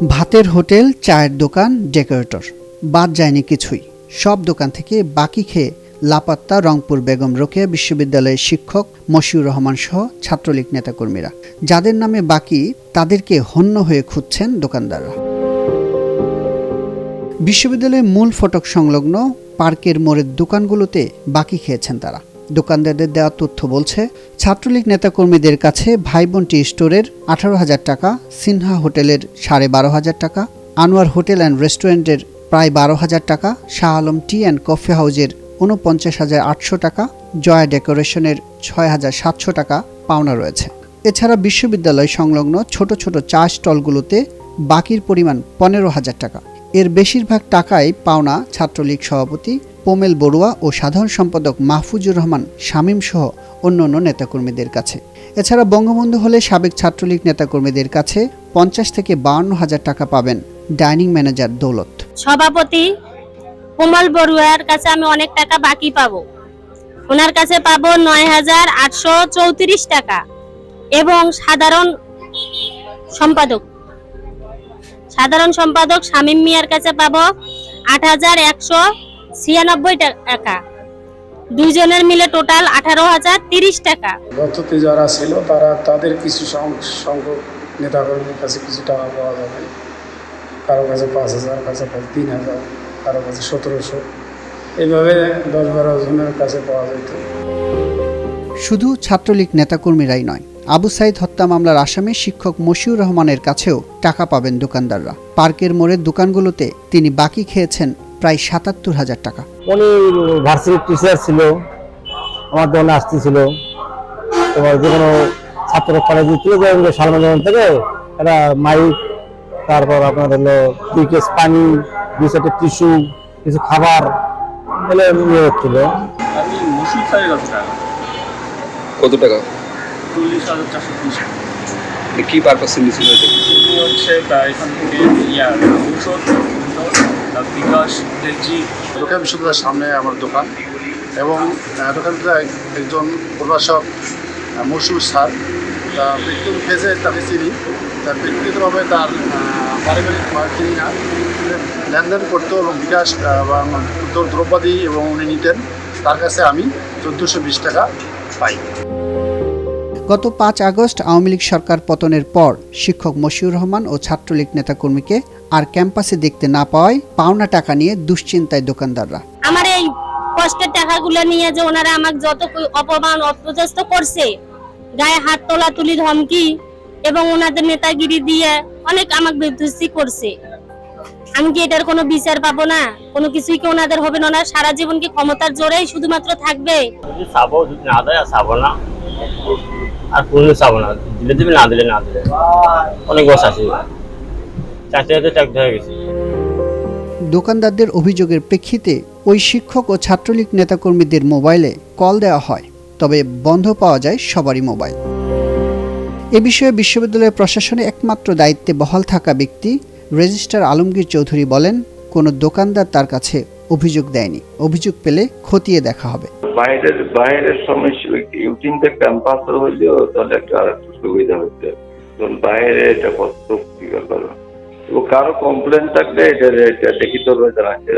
ভাতের হোটেল, চায়ের দোকান, ডেকোরেটর, বাদ যায়নি কিছুই। সব দোকান থেকে বাকি খেয়ে লাপাত্তা রংপুর বেগম রোকেয়া বিশ্ববিদ্যালয়ের শিক্ষক মশিউর রহমান সহ ছাত্রলীগ নেতাকর্মীরা। যাদের নামে বাকি তাদেরকে হন্য হয়ে খুঁজছেন দোকানদাররা। বিশ্ববিদ্যালয়ের মূল ফটক সংলগ্ন পার্কের মোড়ের দোকানগুলোতে বাকি খেয়েছেন তারা। দোকানদারদের দেওয়া তথ্য বলছে, ছাত্রলীগ নেতাকর্মীদের কাছে ভাইবোন টি স্টোরের 18,000 টাকা, সিনহা হোটেলের 12,500 টাকা, আনোয়ার হোটেল অ্যান্ড রেস্টুরেন্টের প্রায় 12,000 টাকা, শাহ আলম টি অ্যান্ড কফি হাউজের 49,800 টাকা, জয়া ডেকোরেশনের 6,700 টাকা পাওনা রয়েছে। এছাড়া বিশ্ববিদ্যালয় সংলগ্ন ছোট ছোট চা স্টলগুলোতে বাকির পরিমাণ 15,000 টাকা। এর বেশিরভাগ টাকাই পাওনা ছাত্রলীগ সভাপতি পোমেল বড়ুয়া ও সাধারণ সম্পাদক মাহফুজুর রহমান শামীম সহ অন্যান্য নেতাকর্মীদের কাছে। এছাড়া বঙ্গবন্ধু হলে সাবেক ছাত্রলীগ নেতাকর্মীদের কাছে 50 থেকে 52,000 টাকা পাবেন ডাইনিং ম্যানেজার দৌলত। সভাপতি পোমেল বড়ুয়ার কাছে আমি অনেক টাকা বাকি পাবো। ওনার কাছে পাবো 9,834 টাকা এবং সাধারণ সম্পাদক শামীম মিয়ার কাছে পাবো 8,196 টাকা। দুইজনের মিলে টোটাল 18,030 টাকা। গততে যারা ছিল তাদের কিছু সংখ্যক নেতাকর্মীর কাছে কিছু টাকা পাওয়া যাবে। কারো কাছে 5,000, কাছে 3,000, কারো কাছে 1,700, এইভাবে 10-12 জনের কাছে পাওয়া যেত। শুধু ছাত্রলীগ নেতাকর্মীরাই নয়, আবু সাইদ হত্যা মামলার আসামি শিক্ষক মশিউর রহমানের কাছেও টাকা পাবেন দোকানদাররা। পার্কের মোড়ের দোকানগুলোতে তিনি বাকি খেয়েছেন প্রায় 77,000 টাকা। উনি ভার্সিটি টিচার ছিল, আমার দোকানে আসতেছিল। তোমার যে কোনো ছাত্র কলেজে তুলে যায় সালমান থেকে একটা মাইক, তারপর আপনার হলো 2 কেস পানি, 2 সেটের টিস্যু, কিছু খাবার এগুলো নিয়ে হচ্ছিল। আমি মসুর স্যারের কাছে টাকা। কত টাকা? 40,430 টাকা। কি পারপাসে নিয়েছিল এটা? হচ্ছে এখান থেকে ঔষধ, বিকাশ, তেলজি। রোকেয়া বিশ্ববিদ্যালয়ের সামনে আমার দোকান এবং দোকানটা একজন প্রভাষক মশিউর স্যার, ব্যক্তিগত ফেজে তাকে চিনি। তার ব্যক্তিগতভাবে তার পারিবারিক তিনি না লেনদেন করতো এবং বিকাশ বা দ্রব্যাদি এবং উনি নিতেন। তার কাছে আমি 1,420 টাকা পাই। গত 5 আগস্ট আওয়ামী লীগ সরকার পতনের পর শিক্ষক মশিউর রহমান ও ছাত্রলীগ নেতাকর্মীকে আর ক্যাম্পাসে দেখতে না পাওয়ায় পাওনা টাকা নিয়ে দুশ্চিন্তায় দোকানদাররা। আমার এই কষ্টের টাকাগুলো নিয়ে যে ওনারা আমাকে যত অপমান অপদস্থ করছে, গায়ে হাত তোলা তুলি ধমকি এবং ওনাদের নেতাগিরি দিয়ে অনেক আমাকে বিধ্বস্ত করছে। আমি কি এটার কোনো বিচার পাবো না? কোনো কিছুই কি ওনাদের হবে না? সারা জীবন কি ক্ষমতার জোরেই শুধুমাত্র থাকবে? চাবো, যদি না দেয় চাবো না, আর কোনো চাবো না। দিলে দিবে, না দিলে না দিলে। অনেক বস আছে, চাকরি হয়ে গেছে। দোকানদারদের অভিযোগের প্রেক্ষিতে ওই শিক্ষক ও ছাত্রলীগ নেতাকর্মীদের মোবাইলে কল দেওয়া হয়, তবে বন্ধ পাওয়া যায় সবারই মোবাইল। এ বিষয়ে বিশ্ববিদ্যালয় প্রশাসনে একমাত্র দায়িত্বে বহাল থাকা ব্যক্তি রেজিস্ট্রার আলমগীর চৌধুরী বলেন, কোনো দোকানদার তার কাছে অভিযোগ দেয়নি। অভিযোগ পেলে খতিয়ে দেখা হবে। বাইরের সমস্যা ইউটিনটা ক্যাম্পাস হইলেও তাহলে একটা সুবিধা হচ্ছে। বাইরে এটা কত কি ব্যাপার, কারো কমপ্লেন থাকলে এটা লিখিত ভাবে জানাতে